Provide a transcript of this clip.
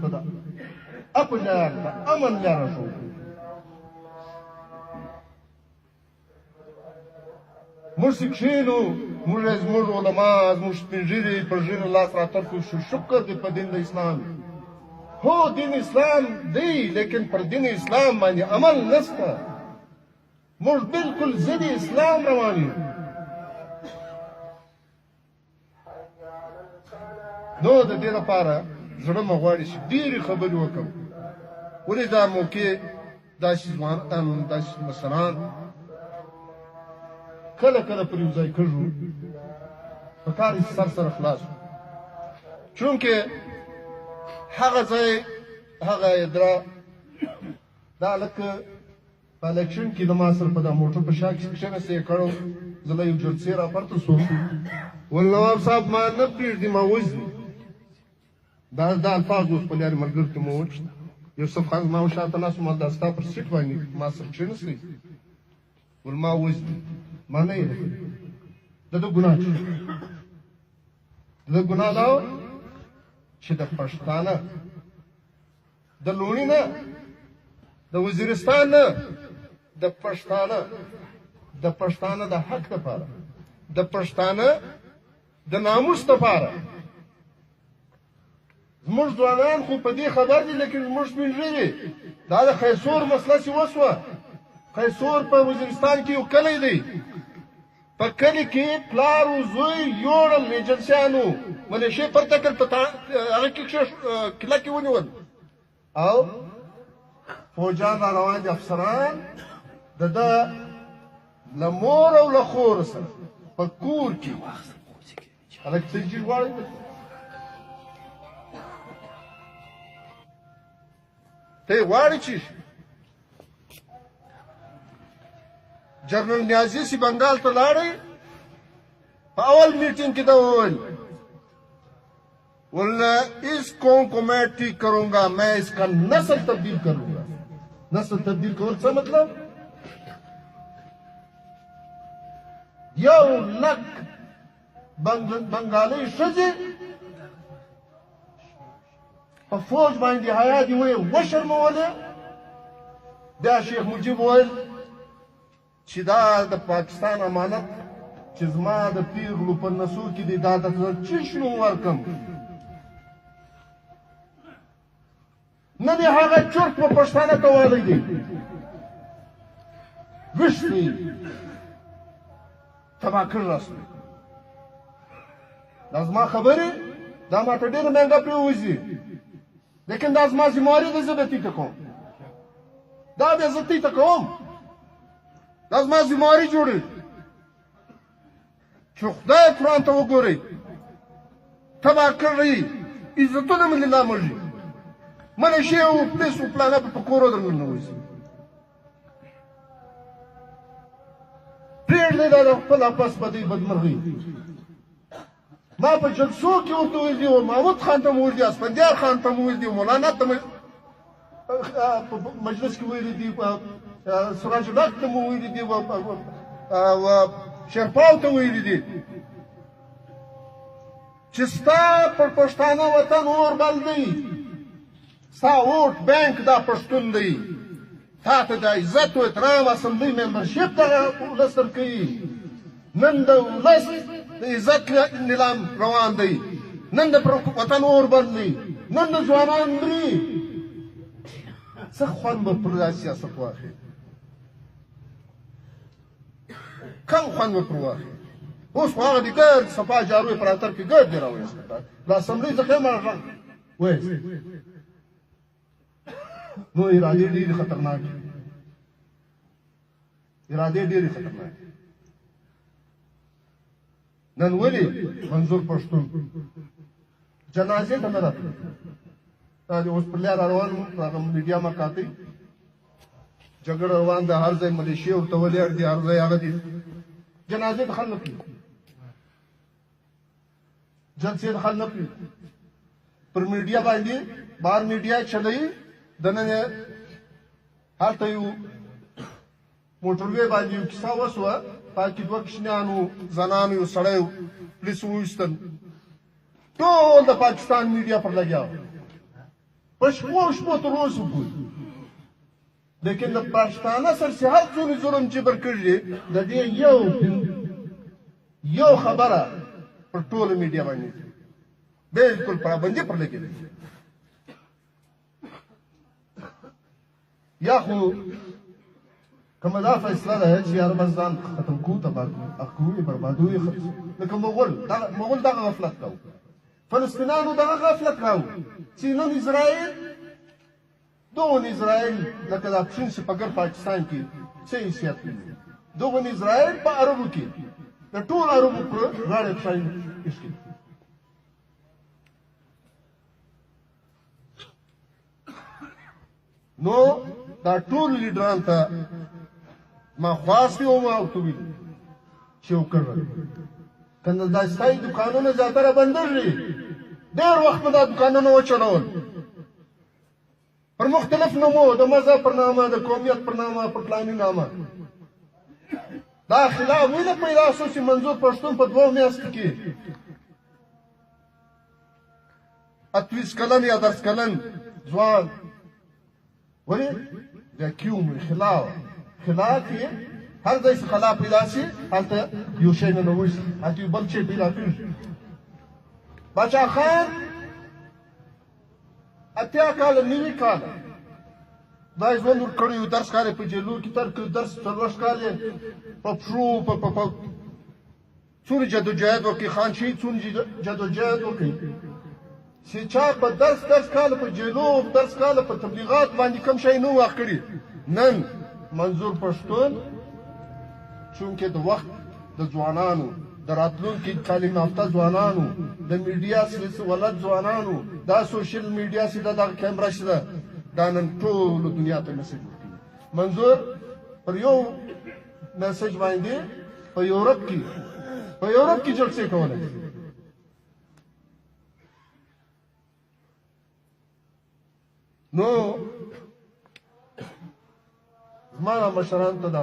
ته ده اپ لار ده امن لار شو موږ کښېنو موږ زموږ علما زموږ سپین ږیري پر ږیره لاس راترکو شو شکر دی په دین د اسلام هو دین اسلام دی لیکن پر دین اسلام باندې عمل نشته موږ بالکل ضد اسلام روان یو نو د دې لپاره زړه مې غواړي چې ډېرې خبرې وکړم ولې دا موقع داسې ځوانان داسې مشران کله کله پر یو ځای کږو په کار یې سر سره خلاص چونکې هغه ځای هغه ادرا دا لکه په الیکشن کې د ما سره په دا موټر په شا کې کښېنستی یې کړو زه له یو جلسې را پورته شوم ول نواب صاحب ما نه پرېږدي ما وځي دا الفاظ اوس په لارې ملګرو کې مو وچ یوسف خان زما شاته ناست ما دا ستا پر سیټ باندې ما سره کښېنستی ول ما وځي ما نه یې د ده ګناه د ده ګناه دا و چې د پښتانه د لوڼي نه د وزیرستان نه د پښتانه د حق لپاره د پښتانه د ناموس لپاره زموږ ځوانان خو په دې خبر دي لیکن زموږ سپین ږیري دا د خیسور مسله چې وسوه خیسور په وزیرستان کې یو کلی دی په کلي کې پلار و زوی یوړل ایجنسیانو ملیشې پرته کړل په هغه کې کله کې ونیول او فوجان را روان دي افسران د ده له مور او له خور سره په کور کې هلک تجدید غواړي ته یې غواړې چې جنرل نیازی سی بنگال ته لاړی په اول میټینګ کې دا وویل ولنه اس قوم کو میں ٹھیک کروں گا میں اس کا نسل تبدیل کروں گا نسل تبدیل کول څه مطلب یو لک بنگالی ښځې په فوج باندې حیا دي ویې وشرمولې بیا شیخ مجیب وویل چې دا د پاکستان امانت چې زما د پیغلو په نسو کې دی دا درته چشنو ورکم نه دی هغه چرت په پښتانه ته والی دی ویښ دی تباه کړ راسي دا زما خبرې دا ماته ډېره مهنګه پرېوځي لیکن دا زما ذمهواري ده زه به تیته کوم دا بیا زه تیته کوم دا زما ذمهواري جوړوي چې خدای قرآن ته وګورئ تباه کړئ عزتونه مې لله مري منشي او پلیس او پلانه په کورو درننوځي پرېږدئ دا د خپل اپس بدۍ بدمرغۍ ما په جلسو کې ورته ویل دي محمود خان ته مو ویل دي اسفندیار خان ته مو ویل دي مولانا ته په مجلس کې ویلي دي سراج الحق ته مو ویلي دي شیرپاو ته ویلي دي چې ستا پر پښتانه وطن اور بل دی ستا ووټ بینک دا پښتون دی تا ته د عزت و احترام اسمبلۍ ممبرشپ دغه ولس درکوي نن د ولس د عزت نظام روان دی نن د وطن اور بل دی نن د ځوانان مري څه خوند به پر دا سیاست واخلي کم خوند به پر واخلي اوس خو هغه د ګرد صفا جارو یې پر اتر کې ګرد دی راویسته د اسمبلۍ څخه یې مړ ویست نو ارادې ډېرې خطرناکې نن ولې منظور پښتون جنازې ته نه راتلل دا د اوس پر لار روان وو هغه میډیا ما کاتی جګړه روان ده هر ځای ملیشې ورته ولاړ دي هر ځای هغه دي جنازې ته خل نه پرېږدي جلسې ته خل نه پرېږدي پر میډیا باندې بهر میډیا چلوي دننه هلته یو موټروې باندې یو کیسه وسوه پکې دوه کوچنیانو زنانو یو سړی پولیس وویستل ټول د پاکستان میډیا پر لګیا په شپو تر اوسه پورې. لیکن د پښتانه سره چې هر څومره ظلم جبر کړي د دې یو خبره پر ټوله میډیا باندې بالکل پابندي پر لګېدلې. یا خو کومه دا فیصله ده چې یار بس ځان ختم کوو تباه کوو بربادوو یې لکه مغول دغه غفلت کوو، فلسطینیانو دغه غفلت کوو چې نن اسرائیل دغه اسرائیل لکه د اپشن چې په ګر پاکستان کې څه حیثیت لري، دغه اسرائیل په عربو کې د ټول عربو پر غاړه ایښي. نو دا ټول لیډران ته ما خواستې وم او ته ویل چې وکړل کنه دا ستاسې دوکانونه زیاتره بندېږي. ډېر وخت به دا دوکانونه وچلول پر مختلف نومو، د مذهب پر نامه، د قومیت پر نامه، پر فلاني نامه. دا خلاف ولې پیدا شو چې منظور پښتون په 2 میاشتو کې 28 کلن یا 10 کلن ځوان ولې دا کیوم خلاف یې هر ځای چې خلاف پیدا شي هلته یو شی ننوځي، هلته یو بل شی پیدا کېږي. باچا خان 80 کاله 90 کاله دا یې ژوند ورکړی و، 10 کاله په جیلو کې تېر کړي، 40 کاله په پښو په څومره جدوجهد وکړي، خان شهید څومره جدوجهد وکړي چې چا په 10 کاله په جیلو 10 کاله په تبلیغات باندې کوم شی نه واخ کړي. نن منظور پښتون چونکې د وخت د ځوانانو، د راتلونکي تعلیم یافته ځوانانو، د میډیا سیاسي ولد ځوانانو، دا سوشل میډیا چې دغه کیمرا چې ده دا نن ټولو دنیا ته میسج ورکوي. منظور پر یو میسج باندې په یورپ کې جلسې کولی. نو زما مشرانو ته دا